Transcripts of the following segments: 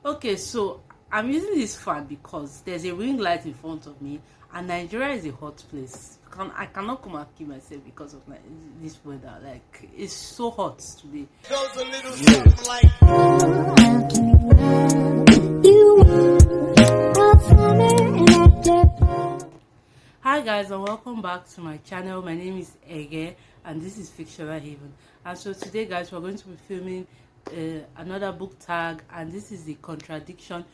Okay, so I'm using this fan because there's a ring light in front of me, and Nigeria is a hot place. I cannot come and kill myself because of this weather. Like, it's so hot today. Goes a little something like. Hi guys, and welcome back to my channel. My name is Ege and this is Fictional Haven. And so today guys, we're going to be filming another book tag, and this is the contradiction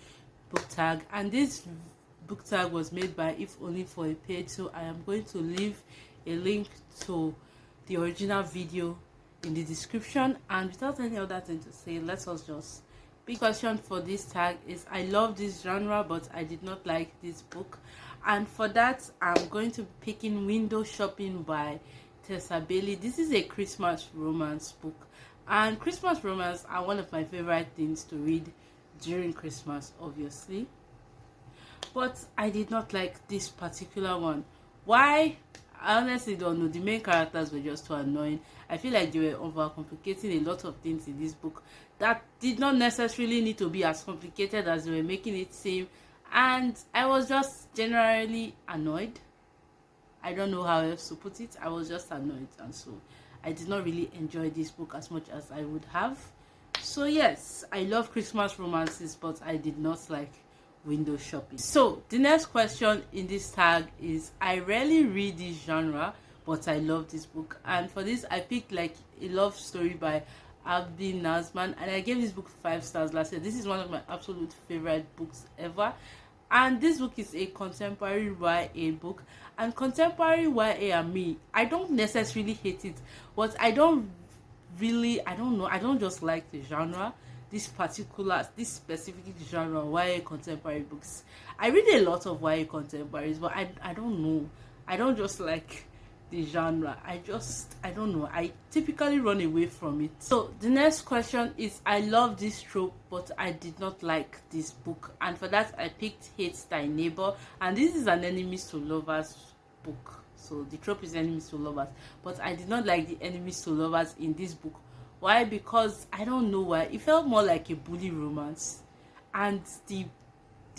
book tag, and this book tag was made by If Only for a Page. So I am going to leave a link to the original video in the description, and without any other thing to say, let us just big question for this tag is I love this genre but I did not like this book, and for that I'm going to be picking Window Shopping by Tessa Bailey. This is a Christmas romance book, and Christmas romance are one of my favorite things to read during Christmas, obviously, but I did not like this particular one. Why? I honestly don't know. The main characters were just too annoying. I feel like they were overcomplicating a lot of things in this book that did not necessarily need to be as complicated as they were making it seem, and I was just generally annoyed. I don't know how else to put it. I was just annoyed, and so I did not really enjoy this book as much as I would have. So yes, I love Christmas romances, but I did not like Window Shopping. So the next question in this tag is I rarely read this genre, but I love this book, and for this I picked like a love story by Abdi Nazman, and I gave this book 5 stars last year. This is one of my absolute favorite books ever, and this book is a contemporary YA book, and contemporary YA and me, I don't necessarily hate it, but I don't know, I don't just like the genre, this specific genre YA contemporary books. I read a lot of YA contemporaries, but I don't know, I don't just like the genre. I don't know, I typically run away from it. So the next question is I love this trope but I did not like this book, and for that I picked Hate Thy Neighbor, and this is an enemies to lovers book. So the trope is enemies to lovers, but I did not like the enemies to lovers in this book. Why? Because I don't know why. It felt more like a bully romance, and the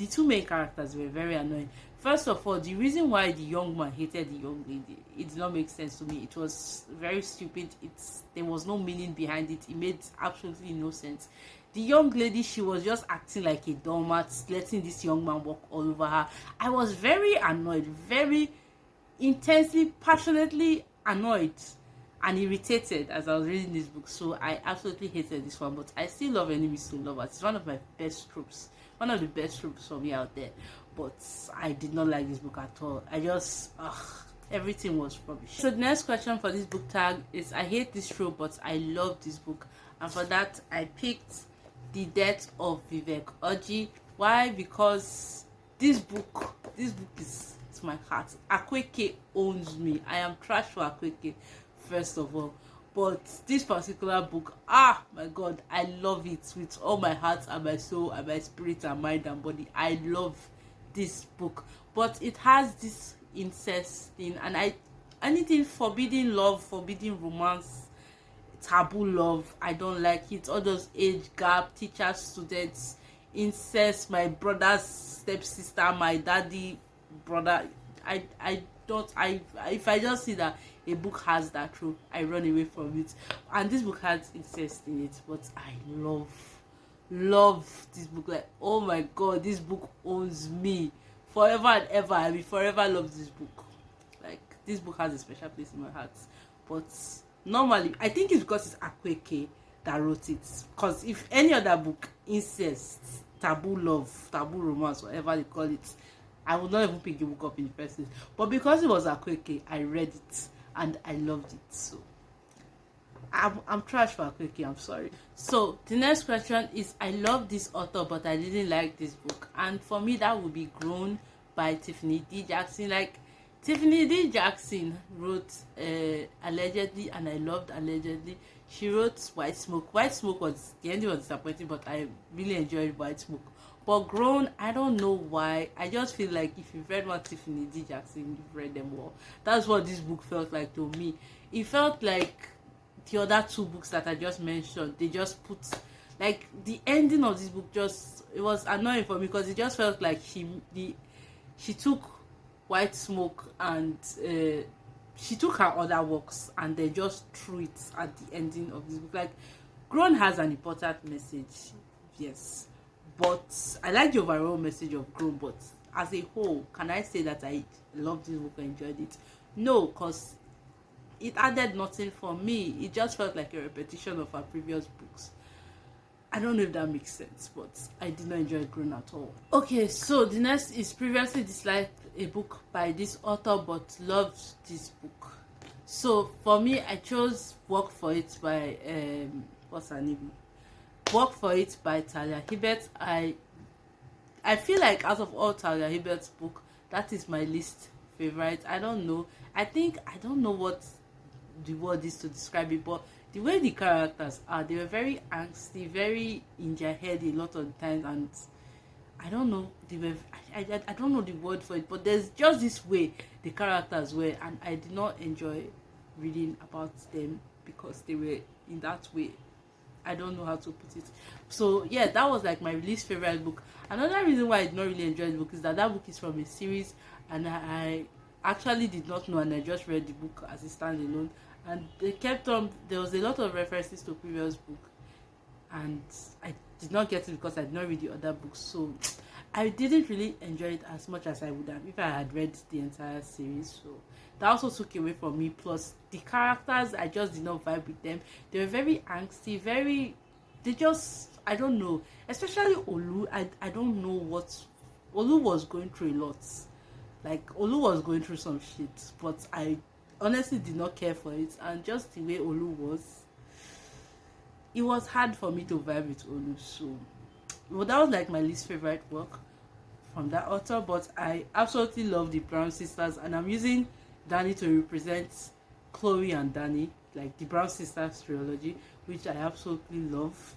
two main characters were very annoying. First of all, the reason why the young man hated the young lady, it did not make sense to me. It was very stupid. There was no meaning behind it. It made absolutely no sense. The young lady, she was just acting like a doormat, letting this young man walk all over her. I was very annoyed, very intensely, passionately annoyed and irritated as I was reading this book. So I absolutely hated this one, but I still love Enemies to Lovers. It's one of my best tropes, one of the best tropes for me out there, but I did not like this book at all. I just everything was rubbish. So the next question for this book tag is I hate this trope but I love this book, and for that I picked The Death of Vivek Oji. Why? Because this book is my heart. Akweke owns me. I am trash for Akweke, first of all, but this particular book, my god, I love it with all my heart and my soul and my spirit and mind and body. I love this book, but it has this incest thing, and anything forbidden love, forbidden romance, taboo love, I don't like it. All those age gap, teachers, students, incest, my brother's stepsister, my daddy brother, I don't, if I just see that a book has that trope, I run away from it. And this book has incest in it, but I love this book. Like, oh my god, this book owns me forever and ever. I will forever love this book. Like, this book has a special place in my heart. But normally I think it's because it's Akweke that wrote it, because if any other book, incest, taboo love, taboo romance, whatever they call it, I would not even pick the book up in the first place. But because it was Akweke, I read it and I loved it. So I'm trash for Akweke, I'm sorry. So the next question is I love this author but I didn't like this book, and for me that would be Grown by Tiffany D. Jackson. Like, Tiffany D. Jackson wrote Allegedly, and I loved Allegedly. She wrote White Smoke. White Smoke was, the ending was disappointing, but I really enjoyed White Smoke. But Grown, I don't know why. I just feel like if you've read one Tiffany D. Jackson, you've read them all. That's what this book felt like to me. It felt like the other two books that I just mentioned. They just put Like the ending of this book just, it was annoying for me because it just felt like she took White Smoke and she took her other works and they just threw it at the ending of this book. Like, Grown has an important message, yes, but I like the overall message of Grown. But as a whole, can I say that I loved this book and enjoyed it? No, because it added nothing for me. It just felt like a repetition of her previous books. I don't know if that makes sense, but I did not enjoy Grown at all. Okay, so the next is previously disliked a book by this author but loved this book. So for me, I chose Work for It by what's her name? Work for It by Talia Hibbert. I feel like out of all Talia Hibbert's book, that is my least favorite. I don't know. I don't know what the word is to describe it, but the way the characters are, they were very angsty, very in their head a lot of times, and I don't know, they were I don't know the word for it, but there's just this way the characters were, and I did not enjoy reading about them because they were in that way. I don't know how to put it. So yeah, that was like my least favorite book. Another reason why I did not really enjoy the book is that book is from a series, and I actually did not know, and I just read the book as a standalone, and they kept on, there was a lot of references to previous book, and I did not get it because I did not read the other books. So I didn't really enjoy it as much as I would have if I had read the entire series. So that also took away from me. Plus the characters, I just did not vibe with them. They were very angsty, they just, I don't know, especially Olu. I don't know what Olu was going through. A lot, like Olu was going through some shit, but I honestly did not care for it. And just the way Olu was, it was hard for me to vibe with Olu. So well, that was like my least favorite work from that author. But I absolutely love the Brown sisters, and I'm using Danny to represent Chloe and Danny, like the Brown sisters trilogy, which I absolutely love.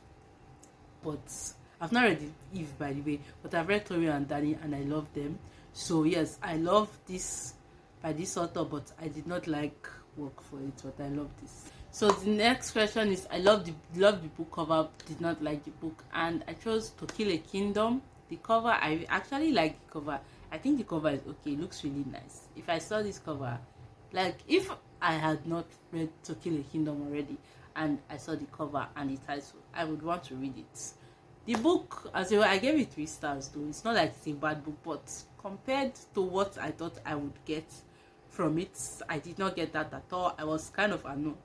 But I've not read Eve, by the way, but I've read Chloe and Danny, and I love them. So yes, I love this by this author, but I did not like Work for It, but I love this. So the next question is, I love the book cover, did not like the book, and I chose To Kill a Kingdom. The cover, I actually like the cover. I think the cover is okay, it looks really nice. If I saw this cover, like if I had not read To Kill a Kingdom already and I saw the cover and the title, I would want to read it. The book, as I gave it 3 stars though. It's not like it's a bad book, but compared to what I thought I would get from it, I did not get that at all. I was kind of annoyed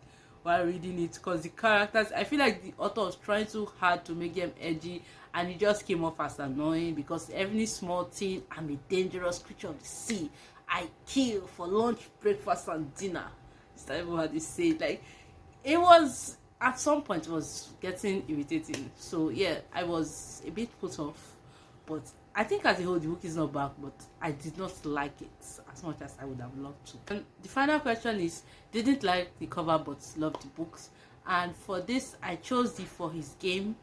while reading it because the characters, I feel like the author was trying too hard to make them edgy, and it just came off as annoying because every small thing, I'm a dangerous creature of the sea, I kill for lunch, breakfast and dinner. Is that even how they say it? Like, it was, at some point, it was getting irritating. So yeah, I was a bit put off, but I think as a whole the book is not bad, but I did not like it as much as I would have loved to. And the final question is, didn't like the cover but loved the books. And for this, I chose the For His Game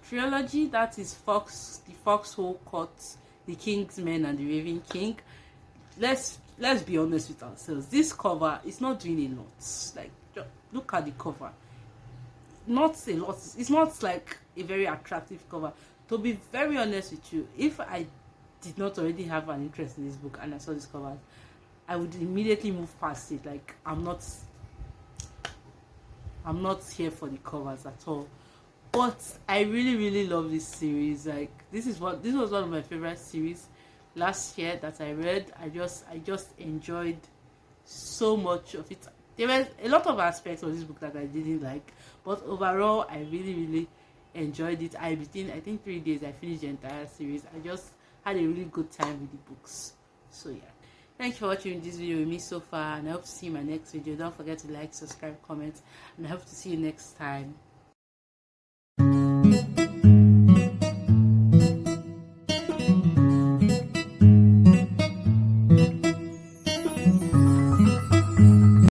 trilogy. That is the Foxhole Court, The King's Men and The Raven King. Let's be honest with ourselves. This cover is not doing a lot. Like, look at the cover. Not a lot. It's not like a very attractive cover. To be very honest with you, if I did not already have an interest in this book and I saw this cover, I would immediately move past it. Like, I'm not here for the covers at all. But I really love this series. Like, this was one of my favorite series last year that I read. I just enjoyed so much of it. There were a lot of aspects of this book that I didn't like, but overall I really enjoyed it. Within, I think, 3 days I finished the entire series. I just had a really good time with the books. So yeah, thanks for watching this video with me so far, and I hope to see you in my next video. Don't forget to like, subscribe, comment, and I hope to see you next time.